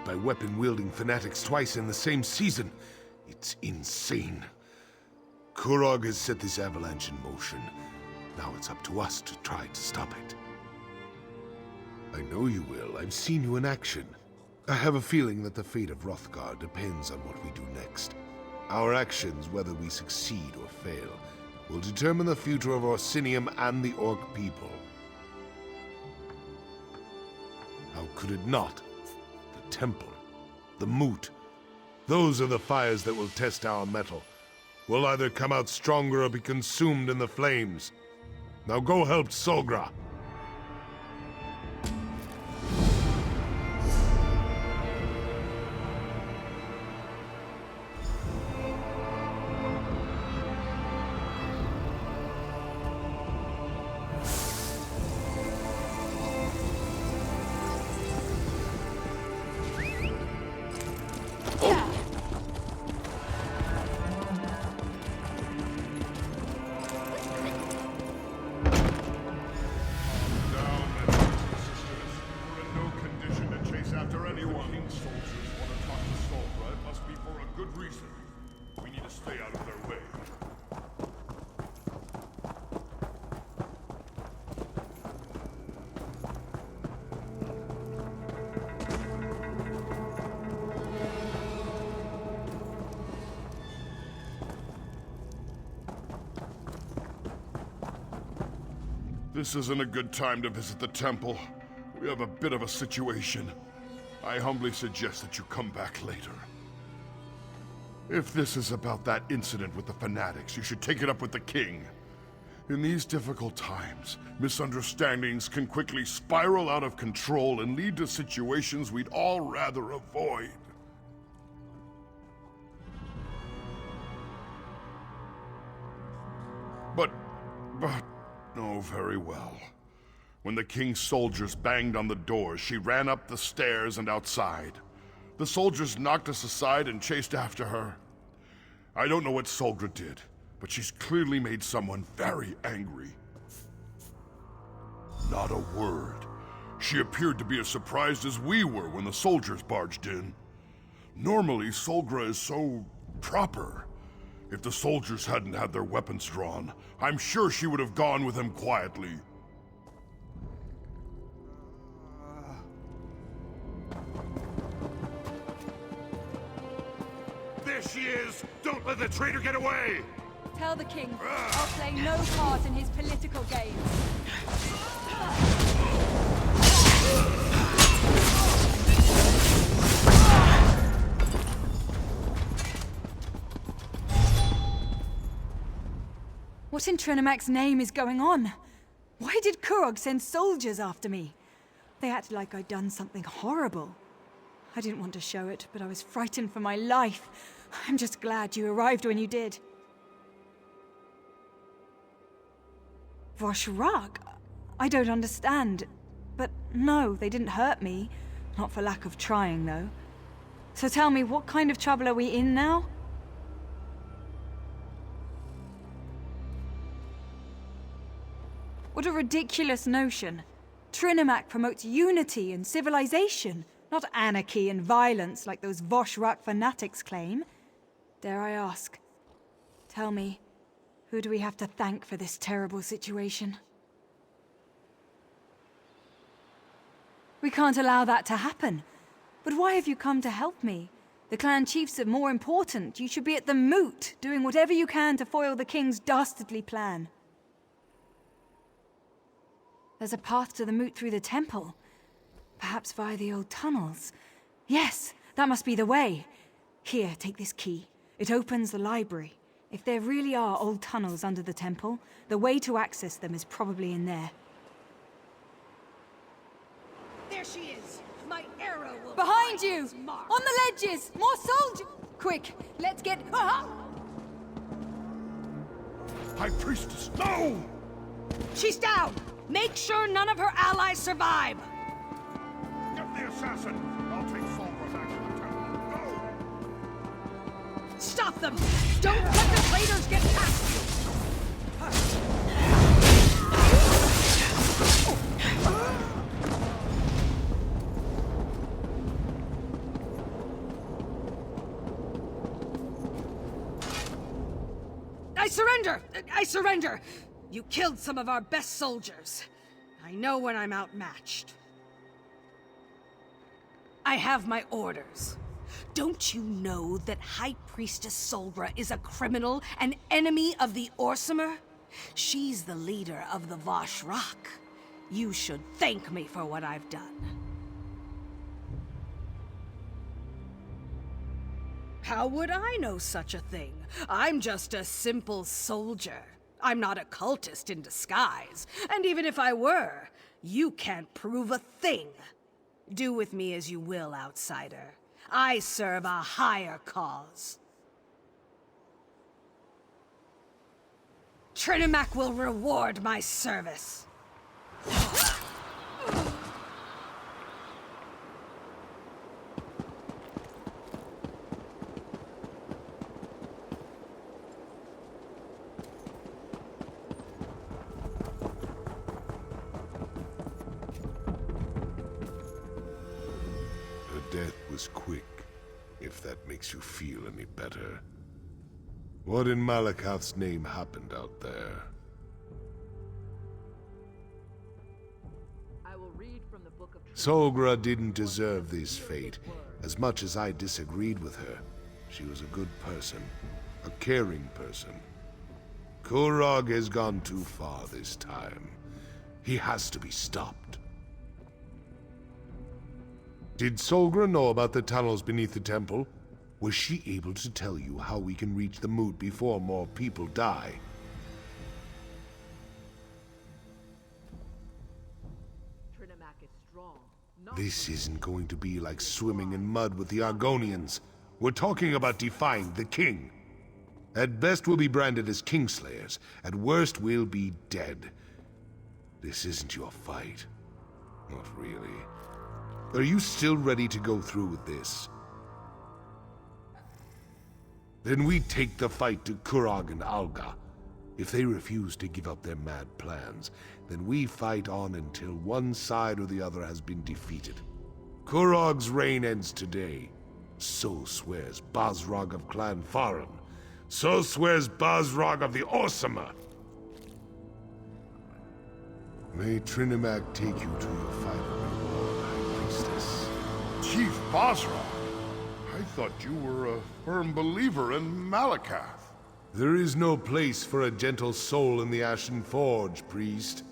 attacked by weapon-wielding fanatics twice in the same season. It's insane. Kurog has set this avalanche in motion. Now it's up to us to try to stop it. I know you will. I've seen you in action. I have a feeling that the fate of Wrothgar depends on what we do next. Our actions, whether we succeed or fail, will determine the future of Orsinium and the Orc people. How could it not? The temple, the moot, those are the fires that will test our mettle. We'll either come out stronger or be consumed in the flames. Now go help Solgra. This isn't a good time to visit the temple. We have a bit of a situation. I humbly suggest that you come back later. If this is about that incident with the fanatics, you should take it up with the king. In these difficult times, misunderstandings can quickly spiral out of control and lead to situations we'd all rather avoid. But, oh, very well. When the king's soldiers banged on the door, she ran up the stairs and outside. The soldiers knocked us aside and chased after her. I don't know what Solgra did, but she's clearly made someone very angry. Not a word. She appeared to be as surprised as we were when the soldiers barged in. Normally, Solgra is so proper. If the soldiers hadn't had their weapons drawn, I'm sure she would have gone with them quietly. There she is! Don't let the traitor get away! Tell the king I'll play no part in his political games. What in Trinimak's name is going on? Why did Kurog send soldiers after me? They acted like I'd done something horrible. I didn't want to show it, but I was frightened for my life. I'm just glad you arrived when you did. Bazrag? I don't understand. But no, they didn't hurt me. Not for lack of trying, though. So tell me, what kind of trouble are we in now? What a ridiculous notion. Trinimak promotes unity and civilization, not anarchy and violence like those Bazrag fanatics claim. Dare I ask? Tell me, who do we have to thank for this terrible situation? We can't allow that to happen. But why have you come to help me? The clan chiefs are more important. You should be at the moot, doing whatever you can to foil the king's dastardly plan. There's a path to the moot through the temple. Perhaps via the old tunnels. Yes, that must be the way. Here, take this key. It opens the library. If there really are old tunnels under the temple, the way to access them is probably in there. There she is! My arrow will Behind find you! its mark. On the ledges! More soldiers! Quick, let's get... High Priestess, no! She's down! Make sure none of her allies survive! Get the assassin! I'll take Solgra back to the temple. Go! Stop them! Don't let the traitors get past you! I surrender! I surrender! You killed some of our best soldiers. I know when I'm outmatched. I have my orders. Don't you know that High Priestess Solgra is a criminal, an enemy of the Orsimer? She's the leader of the Bazrag. You should thank me for what I've done. How would I know such a thing? I'm just a simple soldier. I'm not a cultist in disguise. And even if I were, you can't prove a thing. Do with me as you will, outsider. I serve a higher cause. Trinimac will reward my service. Death was quick, if that makes you feel any better. What in Malakath's name happened out there? I will read from the Book of Solgra didn't deserve this fate, as much as I disagreed with her. She was a good person, a caring person. Kurog has gone too far this time. He has to be stopped. Did Solgra know about the tunnels beneath the temple? Was she able to tell you how we can reach the moot before more people die? Trinimac is strong. This isn't going to be like swimming in mud with the Argonians. We're talking about defying the king. At best, we'll be branded as Kingslayers. At worst, we'll be dead. This isn't your fight. Not really. Are you still ready to go through with this? Then we take the fight to Kurog and Alga. If they refuse to give up their mad plans, then we fight on until one side or the other has been defeated. Kurog's reign ends today. So swears Bazrag of Clan Faran. So swears Bazrag of the Orsimer. May Trinimac take you to your final reward, High Priestess. Chief Bazrag, I thought you were a firm believer in Malakath. There is no place for a gentle soul in the Ashen Forge, priest.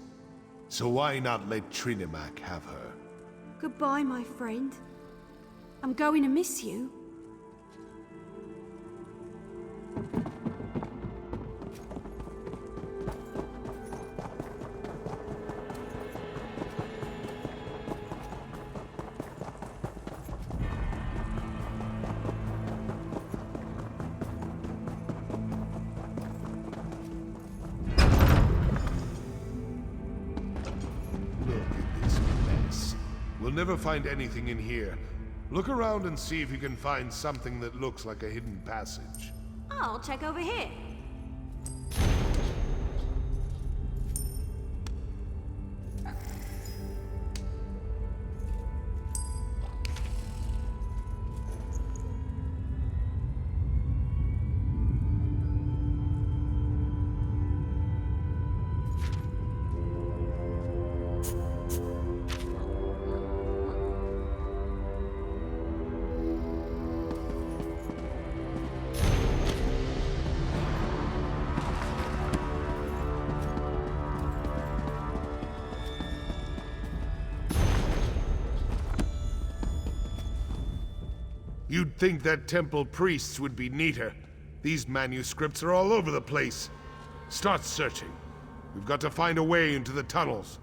So why not let Trinimac have her? Goodbye, my friend. I'm going to miss you. We'll never find anything in here. Look around and see if you can find something that looks like a hidden passage. I'll check over here. You'd think that temple priests would be neater. These manuscripts are all over the place. Start searching. We've got to find a way into the tunnels.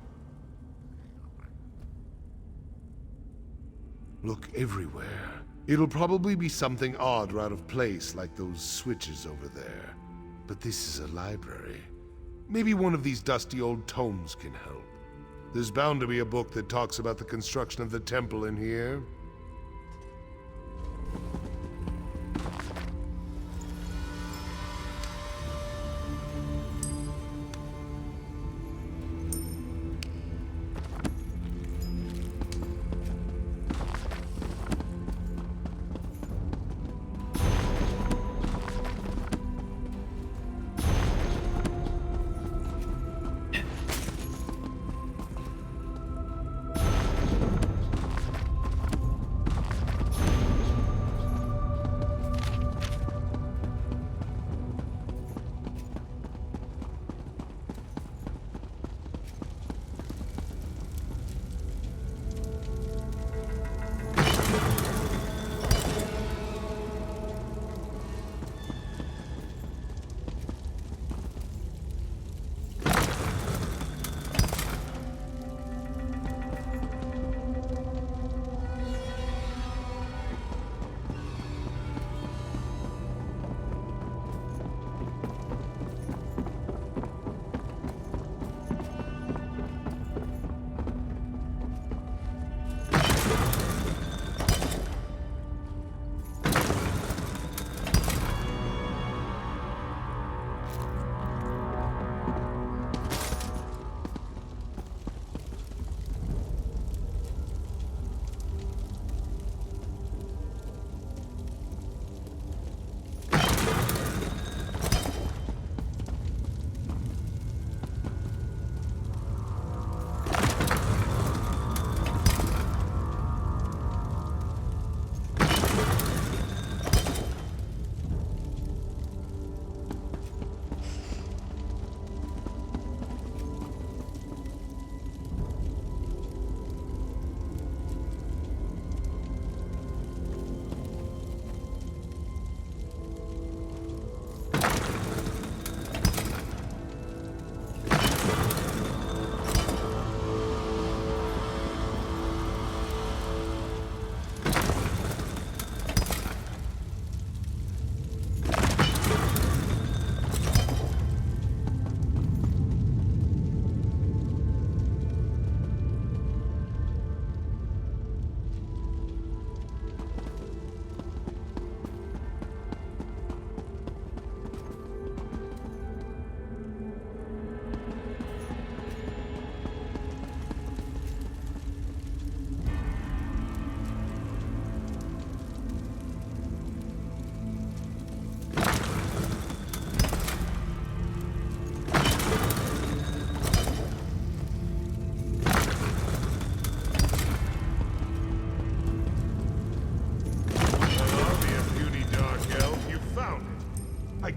Look everywhere. It'll probably be something odd or out of place, like those switches over there. But this is a library. Maybe one of these dusty old tomes can help. There's bound to be a book that talks about the construction of the temple in here.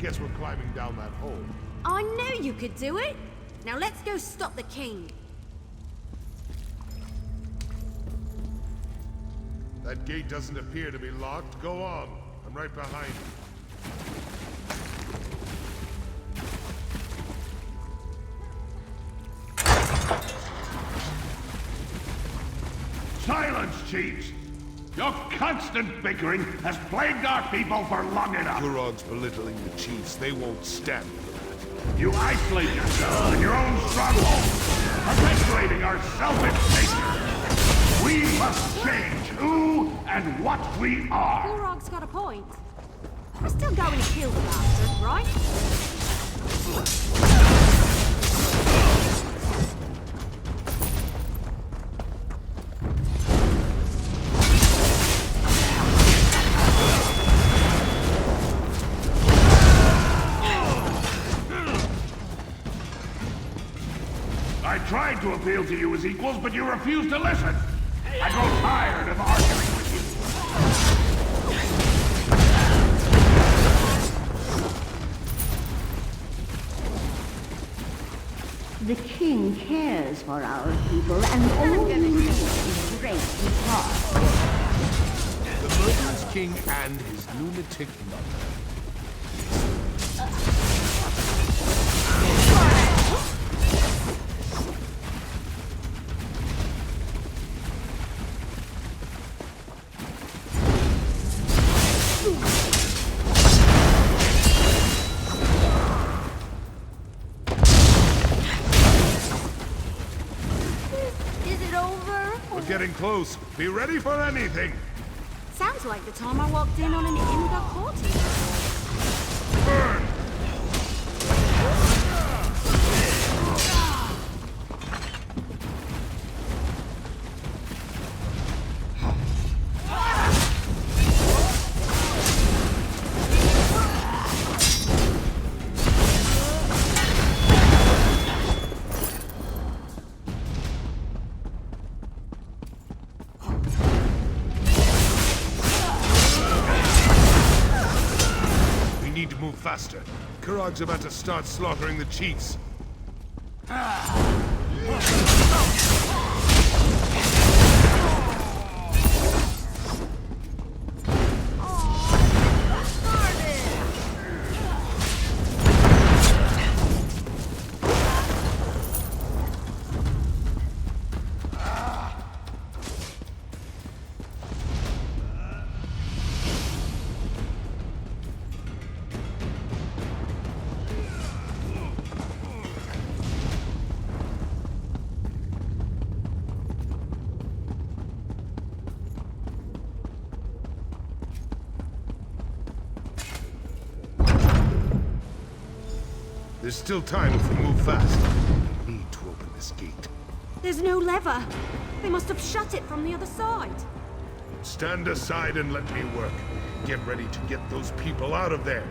Guess we're climbing down that hole. I knew you could do it! Now let's go stop the king. That gate doesn't appear to be locked. Go on. I'm right behind you. Silence, chiefs! Your constant bickering has plagued our people for long enough. Kurog's belittling the chiefs. They won't stand for that. You isolate yourselves in your own stronghold, perpetuating our selfish nature. We must change who and what we are. Kurog's got a point. We're still going to kill the bastard, right? I tried to appeal to you as equals, but you refused to listen. I grow tired of arguing with you. The king cares for our people, and all we need is great his heart. The murderous king and his lunatic mother. Getting close. Be ready for anything. Sounds like the time I walked in on an Imga courtier. Burn! Faster. Kurog's about to start slaughtering the chiefs. There's still time if we move fast. We need to open this gate. There's no lever. They must have shut it from the other side. Stand aside and let me work. Get ready to get those people out of there.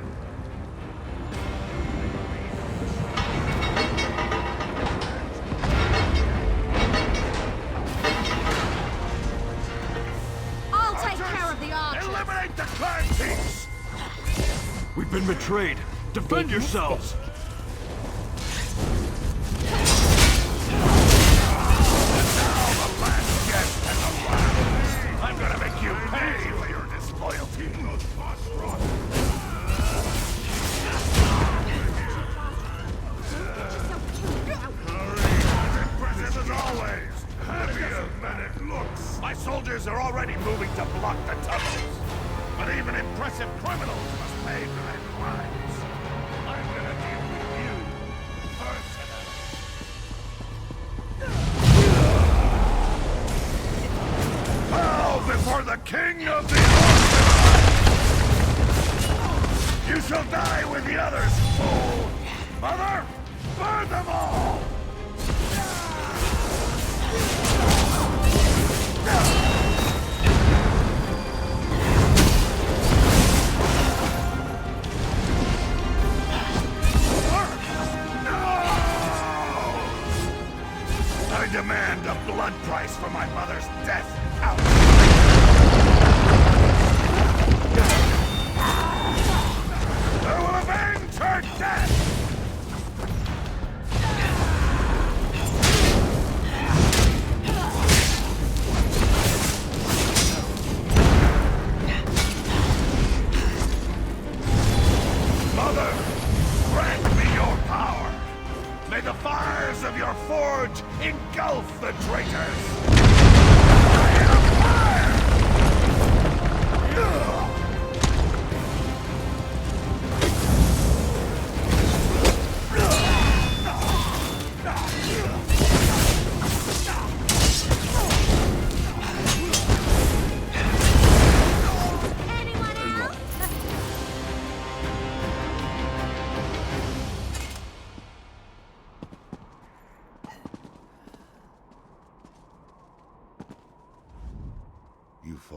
I'll take care of the archers. Eliminate the clan chiefs! We've been betrayed. Defend yourselves! I'm gonna make you pay for your disloyalty. As impressive as always. Heavy as it looks. My soldiers are already moving to block the tunnels. But even impressive criminals must pay for their crimes. I'm gonna deal with you personally. Bow before the king of the Orsinium! You shall die with the others, fool! Mother, burn them all! I demand a blood price for my mother's death. Out!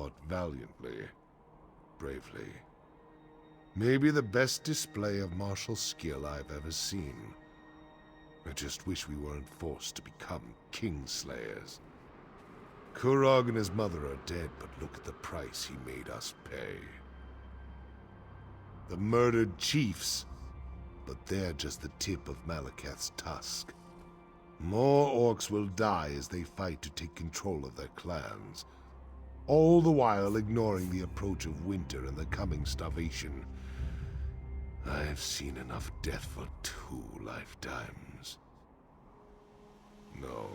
fought valiantly, bravely. Maybe the best display of martial skill I've ever seen. I just wish we weren't forced to become kingslayers. Kurog and his mother are dead, but look at the price he made us pay. The murdered chiefs, but they're just the tip of Malekith's tusk. More orcs will die as they fight to take control of their clans, all the while ignoring the approach of winter and the coming starvation. I've seen enough death for 2 lifetimes. No.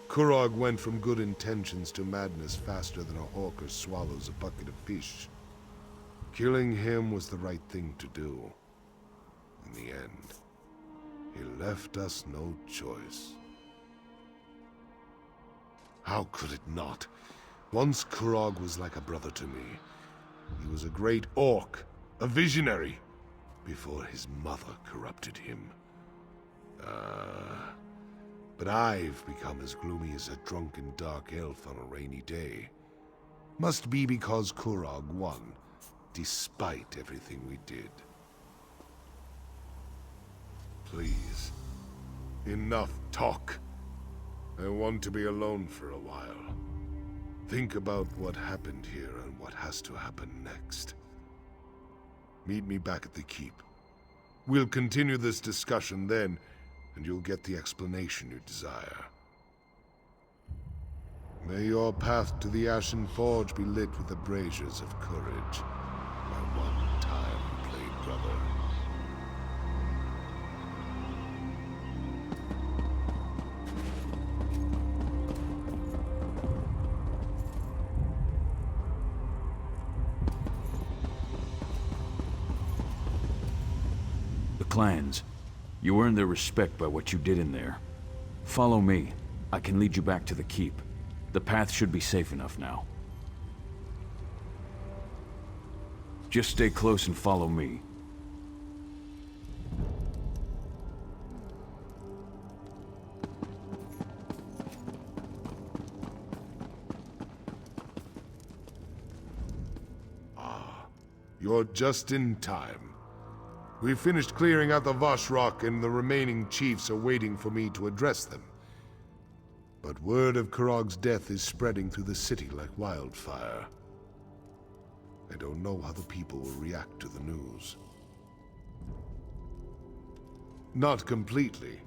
Kurog went from good intentions to madness faster than a hawker swallows a bucket of fish. Killing him was the right thing to do. In the end, he left us no choice. How could it not? Once Kurog was like a brother to me. He was a great orc, a visionary, before his mother corrupted him. But I've become as gloomy as a drunken dark elf on a rainy day. Must be because Kurog won, despite everything we did. Please, enough talk. I want to be alone for a while. Think about what happened here and what has to happen next. Meet me back at the keep. We'll continue this discussion then, and you'll get the explanation you desire. May your path to the Ashen Forge be lit with the braziers of courage, my one-time played brother. The clans. You earned their respect by what you did in there. Follow me. I can lead you back to the keep. The path should be safe enough now. Just stay close and follow me. You're just in time. We've finished clearing out the Vashrock, and the remaining chiefs are waiting for me to address them. But word of Kurog's death is spreading through the city like wildfire. I don't know how the people will react to the news. Not completely.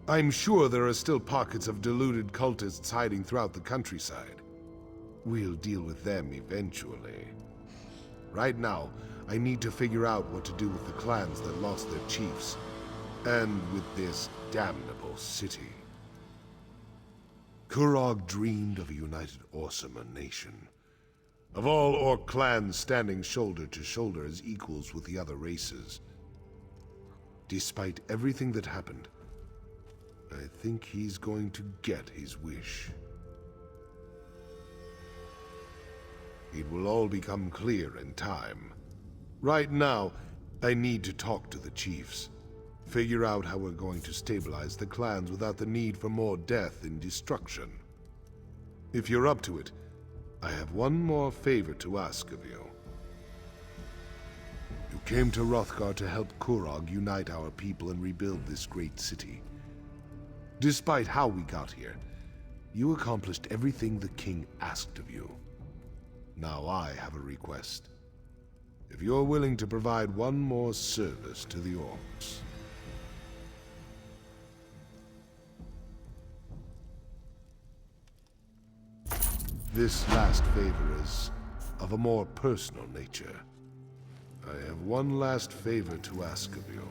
I'm sure there are still pockets of deluded cultists hiding throughout the countryside. We'll deal with them eventually. Right now, I need to figure out what to do with the clans that lost their chiefs, and with this damnable city. Kurog dreamed of a united Orsimer nation, of all orc clans standing shoulder to shoulder as equals with the other races. Despite everything that happened, I think he's going to get his wish. It will all become clear in time. Right now, I need to talk to the chiefs. Figure out how we're going to stabilize the clans without the need for more death and destruction. If you're up to it, I have one more favor to ask of you. You came to Wrothgar to help Kurog unite our people and rebuild this great city. Despite how we got here, you accomplished everything the king asked of you. Now I have a request. If you're willing to provide one more service to the orcs. This last favor is of a more personal nature. I have one last favor to ask of you.